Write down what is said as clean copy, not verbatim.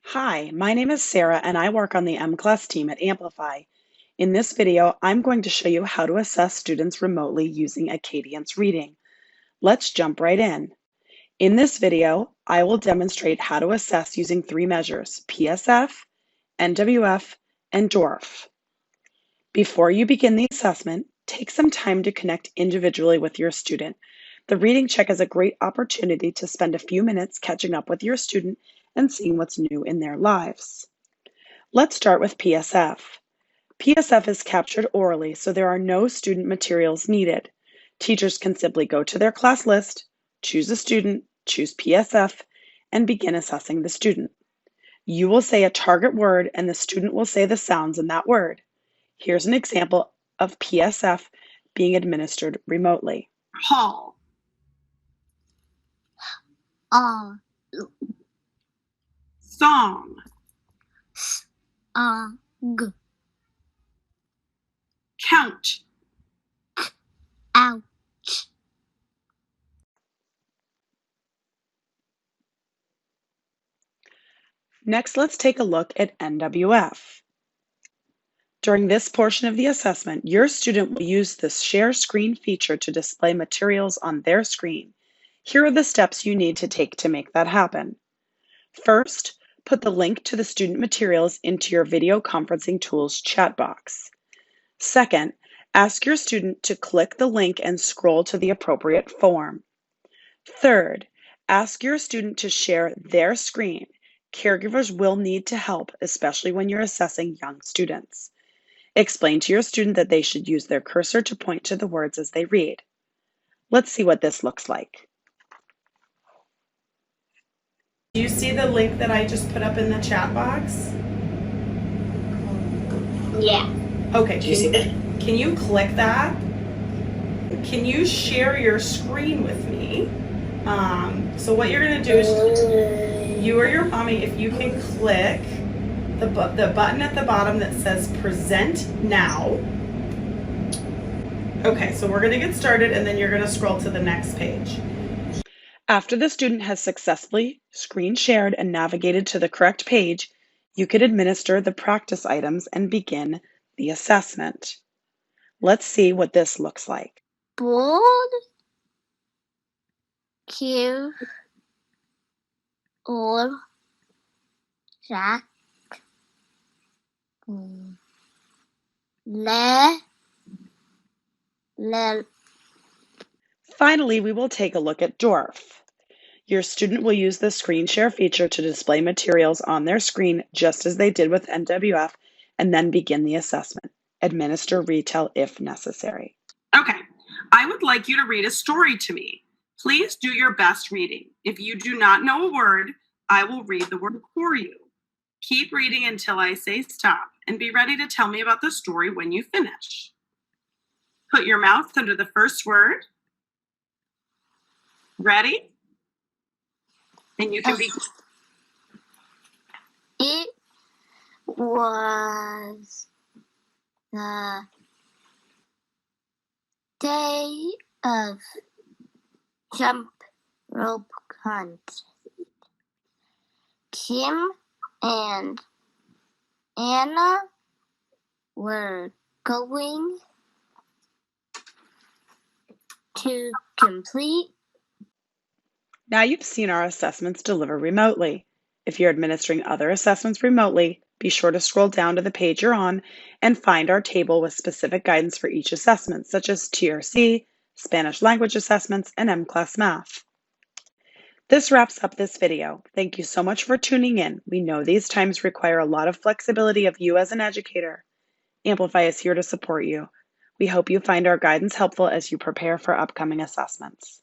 Hi, my name is Sarah and I work on the M-Class team at Amplify. In this video, I'm going to show you how to assess students remotely using Acadience Reading. Let's jump right in. In this video, I will demonstrate how to assess using three measures: PSF, NWF, and DORF. Before you begin the assessment, take some time to connect individually with your student. The reading check is a great opportunity to spend a few minutes catching up with your student and seeing what's new in their lives. Let's start with PSF. PSF is captured orally, so there are no student materials needed. Teachers can simply go to their class list, choose a student, choose PSF, and begin assessing the student. You will say a target word and the student will say the sounds in that word. Here's an example of PSF being administered remotely. Hall. Song. G. Count. Ouch. Next, let's take a look at NWF. During this portion of the assessment, your student will use the Share Screen feature to display materials on their screen. Here are the steps you need to take to make that happen. First, put the link to the student materials into your video conferencing tools chat box. Second, ask your student to click the link and scroll to the appropriate form. Third, ask your student to share their screen. Caregivers will need to help, especially when you're assessing young students. Explain to your student that they should use their cursor to point to the words as they read. Let's see what this looks like. Do you see the link that I just put up in the chat box? Yeah. Okay, can you click that? Can you share your screen with me? So what you're gonna do is, you or your mommy, if you can click the button at the bottom that says Present Now. Okay, so we're gonna get started and then you're gonna scroll to the next page. After the student has successfully screen shared and navigated to the correct page, you can administer the practice items and begin the assessment. Let's see what this looks like. Bold. Q. Or. Jack. Le. Finally, we will take a look at DORF. Your student will use the screen share feature to display materials on their screen just as they did with NWF and then begin the assessment. Administer retell if necessary. Okay, I would like you to read a story to me. Please do your best reading. If you do not know a word, I will read the word for you. Keep reading until I say stop and be ready to tell me about the story when you finish. Put your mouth under the first word. Ready? And you can be. It was the day of jump rope contest. Tim and Anna were going to complete. Now you've seen our assessments deliver remotely. If you're administering other assessments remotely, be sure to scroll down to the page you're on and find our table with specific guidance for each assessment, such as TRC, Spanish language assessments, and M-Class math. This wraps up this video. Thank you so much for tuning in. We know these times require a lot of flexibility of you as an educator. Amplify is here to support you. We hope you find our guidance helpful as you prepare for upcoming assessments.